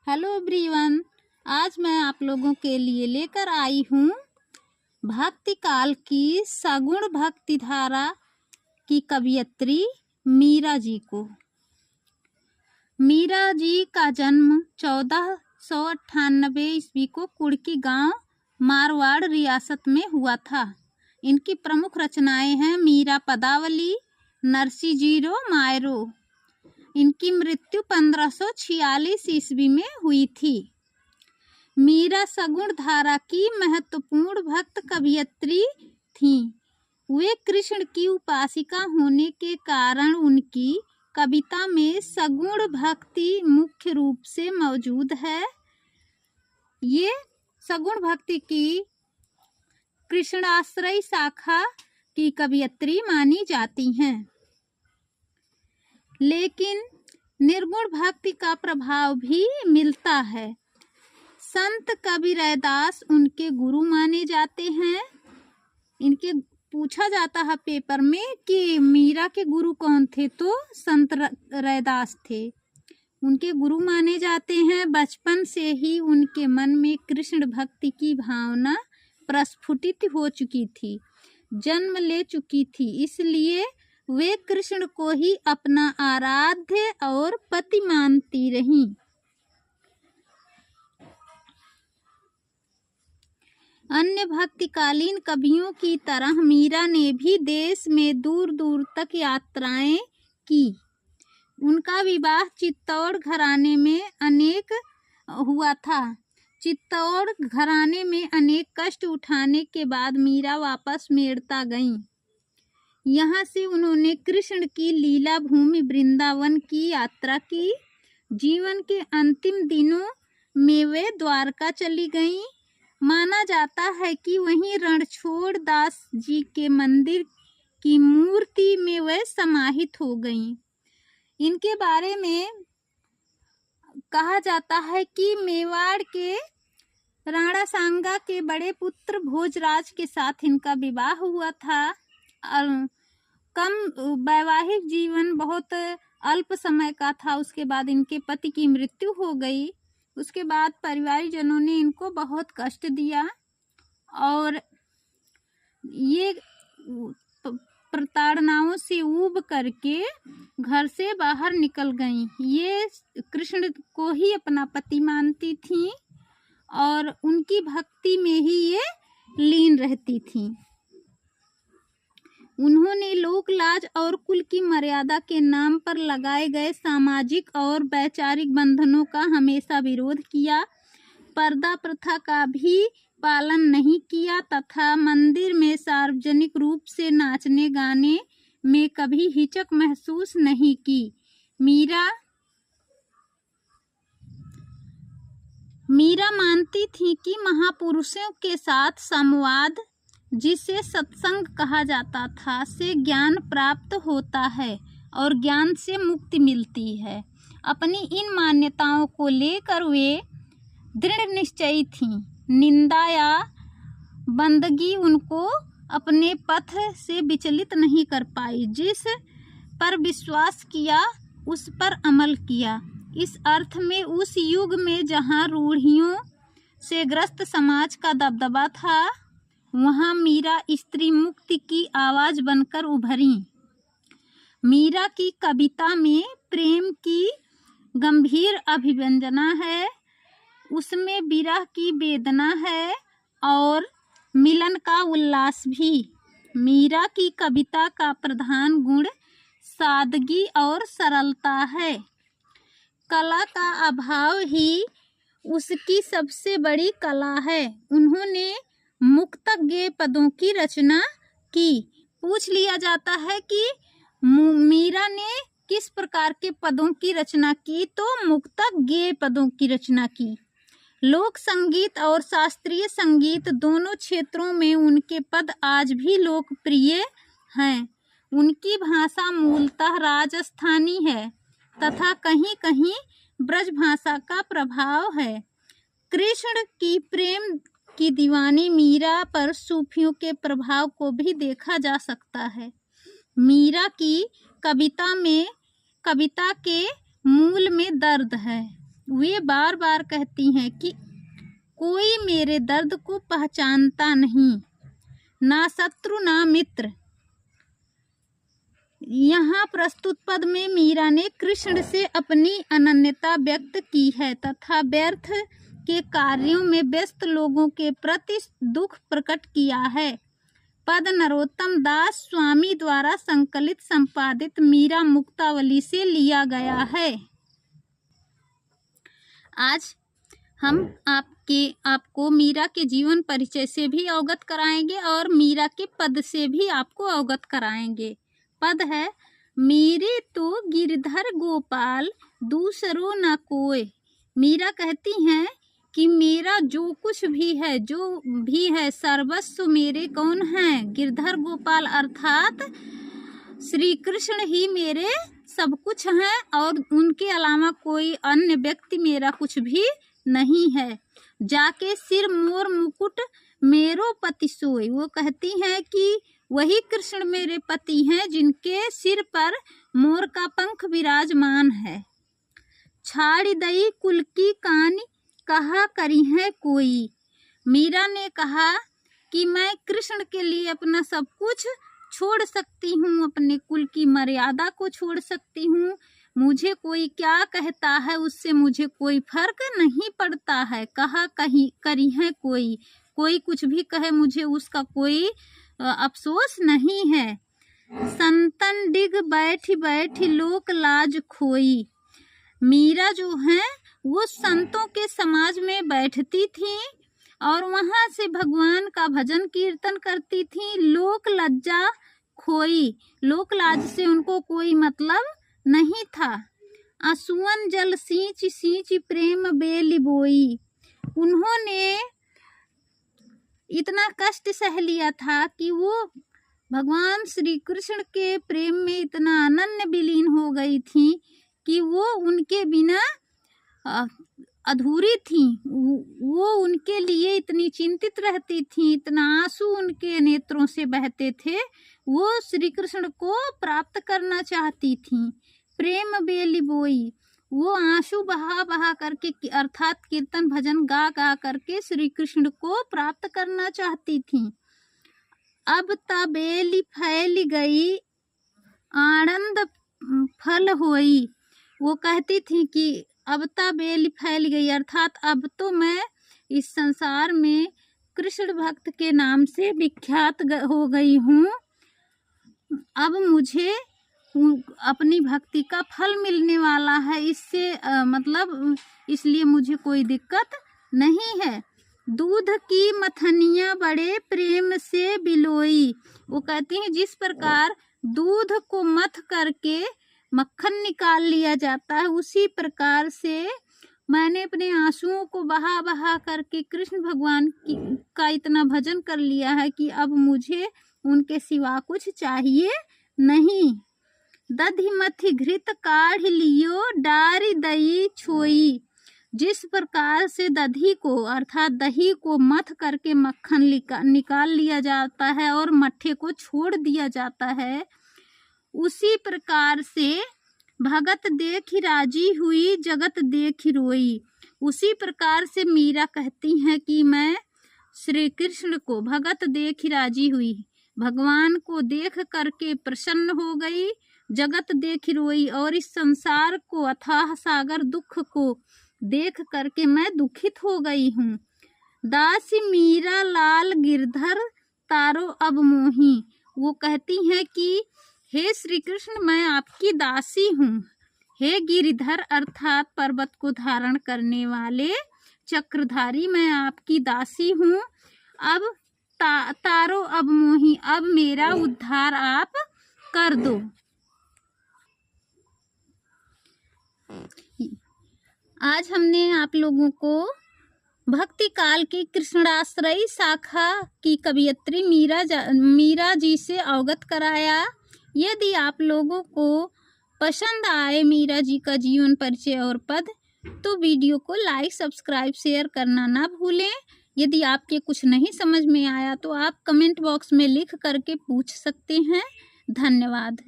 Hello everyone. आज मैं आप लोगों के लिए लेकर आई हूँ भक्ति काल की सगुण भक्ति धारा की कवयित्री मीरा जी को। मीरा जी का जन्म 1498 ईस्वी को कुड़की गांव मारवाड़ रियासत में हुआ था। इनकी प्रमुख रचनाएं हैं मीरा पदावली, नरसी जीरो, मायरो। इनकी मृत्यु 1546 ईस्वी में हुई थी। मीरा सगुण धारा की महत्वपूर्ण भक्त कवयित्री थीं। वे कृष्ण की उपासिका होने के कारण उनकी कविता में सगुण भक्ति मुख्य रूप से मौजूद है। ये सगुण भक्ति की कृष्णाश्रयी शाखा की कवयित्री मानी जाती हैं। लेकिन निर्गुण भक्ति का प्रभाव भी मिलता है। संत कबीर रैदास उनके गुरु माने जाते हैं। इनके पूछा जाता है पेपर में कि मीरा के गुरु कौन थे, तो संत रैदास थे। उनके गुरु माने जाते हैं। बचपन से ही उनके मन में कृष्ण भक्ति की भावना प्रस्फुटित हो चुकी थी, जन्म ले चुकी थी। इसलिए वे कृष्ण को ही अपना आराध्य और पति मानती रहीं। अन्य भक्तिकालीन कवियों की तरह मीरा ने भी देश में दूर दूर तक यात्राएं की। उनका विवाह चित्तौड़ घराने में हुआ था। चित्तौड़ घराने में अनेक कष्ट उठाने के बाद मीरा वापस मेड़ता गईं। यहाँ से उन्होंने कृष्ण की लीला भूमि वृंदावन की यात्रा की। जीवन के अंतिम दिनों में वे द्वारका चली गईं। माना जाता है कि वहीं रणछोड़ दास जी के मंदिर की मूर्ति में वे समाहित हो गईं। इनके बारे में कहा जाता है कि मेवाड़ के राणा सांगा के बड़े पुत्र भोजराज के साथ इनका विवाह हुआ था। कम वैवाहिक जीवन बहुत अल्प समय का था। उसके बाद इनके पति की मृत्यु हो गई। उसके बाद परिवारजनों ने इनको बहुत कष्ट दिया और ये प्रताड़नाओं से ऊब करके घर से बाहर निकल गईं। ये कृष्ण को ही अपना पति मानती थीं और उनकी भक्ति में ही ये लीन रहती थीं। उन्होंने लोक लाज और कुल की मर्यादा के नाम पर लगाए गए सामाजिक और वैचारिक बंधनों का हमेशा विरोध किया। पर्दा प्रथा का भी पालन नहीं किया तथा मंदिर में सार्वजनिक रूप से नाचने गाने में कभी हिचक महसूस नहीं की। मीरा मानती थी कि महापुरुषों के साथ संवाद, जिसे सत्संग कहा जाता था, से ज्ञान प्राप्त होता है और ज्ञान से मुक्ति मिलती है। अपनी इन मान्यताओं को लेकर वे दृढ़ निश्चयी थीं। निंदा या बंदगी उनको अपने पथ से विचलित नहीं कर पाई। जिस पर विश्वास किया उस पर अमल किया। इस अर्थ में उस युग में जहाँ रूढ़ियों से ग्रस्त समाज का दबदबा था, वहाँ मीरा स्त्री मुक्ति की आवाज बनकर उभरी। मीरा की कविता में प्रेम की गंभीर अभिव्यंजना है, उसमें विरह की वेदना है और मिलन का उल्लास भी। मीरा की कविता का प्रधान गुण सादगी और सरलता है। कला का अभाव ही उसकी सबसे बड़ी कला है। उन्होंने मुक्तक गेय पदों की रचना की। पूछ लिया जाता है कि मीरा ने किस प्रकार के पदों की रचना की, तो मुक्तक गेय पदों की रचना की। लोक संगीत और शास्त्रीय संगीत दोनों क्षेत्रों में उनके पद आज भी लोकप्रिय हैं। उनकी भाषा मूलतः राजस्थानी है तथा कहीं कहीं ब्रज भाषा का प्रभाव है। कृष्ण की प्रेम की दीवानी मीरा पर सूफियों के प्रभाव को भी देखा जा सकता है। मीरा की कविता के मूल में दर्द है। वे बार बार कहती हैं कि कोई मेरे दर्द को पहचानता नहीं, ना शत्रु ना मित्र। यहाँ प्रस्तुत पद में मीरा ने कृष्ण से अपनी अनन्यता व्यक्त की है तथा व्यर्थ के कार्यों में व्यस्त लोगों के प्रति दुख प्रकट किया है। पद नरोत्तम दास स्वामी द्वारा संकलित संपादित मीरा मुक्तावली से लिया गया है। आज हम आपको मीरा के जीवन परिचय से भी अवगत कराएंगे और मीरा के पद से भी आपको अवगत कराएंगे। पद है, मेरे तो गिरधर गोपाल दूसरो न कोय। मीरा कहती हैं कि मेरा जो कुछ भी है, जो भी है, सर्वस्व मेरे कौन है? गिरधर गोपाल अर्थात श्री कृष्ण ही मेरे सब कुछ हैं और उनके अलावा कोई अन्य व्यक्ति मेरा कुछ भी नहीं है। जाके सिर मोर मुकुट मेरो पति सोय। वो कहती हैं कि वही कृष्ण मेरे पति हैं जिनके सिर पर मोर का पंख विराजमान है। छाड़ी दई कुल की कानी कहा करी है कोई। मीरा ने कहा कि मैं कृष्ण के लिए अपना सब कुछ छोड़ सकती हूँ, अपने कुल की मर्यादा को छोड़ सकती हूँ। मुझे कोई क्या कहता है उससे मुझे कोई फर्क नहीं पड़ता है। कहा कहीं करी है कोई कुछ भी कहे मुझे उसका कोई अफसोस नहीं है। संतन डिग बैठी बैठी लोक लाज खोई। मीरा जो है वो संतों के समाज में बैठती थी और वहां से भगवान का भजन कीर्तन करती थी। लोक लज्जा खोई, लोक लाज से उनको कोई मतलब नहीं था। आंसुअन जल सींच सींच प्रेम बेली बोई। उन्होंने इतना कष्ट सह लिया था कि वो भगवान श्री कृष्ण के प्रेम में इतना अनन्य विलीन हो गई थी कि वो उनके बिना अधूरी थी। वो उनके लिए इतनी चिंतित रहती थी, इतना आंसू उनके नेत्रों से बहते थे। वो श्री कृष्ण को प्राप्त करना चाहती थी। प्रेम बेली बोई, वो आंसू बहा बहा करके अर्थात कीर्तन भजन गा गा करके श्री कृष्ण को प्राप्त करना चाहती थी। अब तबेली फैल गई आनंद फल होई। वो कहती थी कि अब तबेली फैल गई अर्थात अब तो मैं इस संसार में कृष्ण भक्त के नाम से विख्यात हो गई हूँ। अब मुझे अपनी भक्ति का फल मिलने वाला है, इससे मतलब इसलिए मुझे कोई दिक्कत नहीं है। दूध की मथनियाँ बड़े प्रेम से बिलोई। वो कहती हैं जिस प्रकार दूध को मथ करके मक्खन निकाल लिया जाता है, उसी प्रकार से मैंने अपने आंसुओं को बहा बहा करके कृष्ण भगवान का इतना भजन कर लिया है कि अब मुझे उनके सिवा कुछ चाहिए नहीं। दधि मथि घृत काढ़ लियो डारी दही छोई। जिस प्रकार से दधी को अर्थात दही को मथ करके मक्खन निकाल लिया जाता है और मट्ठे को छोड़ दिया जाता है, उसी प्रकार से भगत देखी राजी हुई जगत देखी रोई। उसी प्रकार से मीरा कहती हैं कि मैं श्री कृष्ण को भगत देखी राजी हुई, भगवान को देख करके प्रसन्न हो गई, जगत देखी रोई और इस संसार को अथाह सागर दुख को देख करके मैं दुखित हो गई हूँ। दासी मीरा लाल गिरधर तारो अब मोही। वो कहती हैं कि हे श्री कृष्ण मैं आपकी दासी हूँ। हे गिरिधर अर्थात पर्वत को धारण करने वाले चक्रधारी मैं आपकी दासी हूँ। अब तारो अब मोही, अब मेरा उद्धार आप कर दो। आज हमने आप लोगों को भक्ति काल की कृष्णाश्रयी शाखा की कवयित्री मीरा जी से अवगत कराया। यदि आप लोगों को पसंद आए मीरा जी का जीवन परिचय और पद, तो वीडियो को लाइक सब्सक्राइब शेयर करना ना भूलें। यदि आपके कुछ नहीं समझ में आया तो आप कमेंट बॉक्स में लिख करके पूछ सकते हैं। धन्यवाद।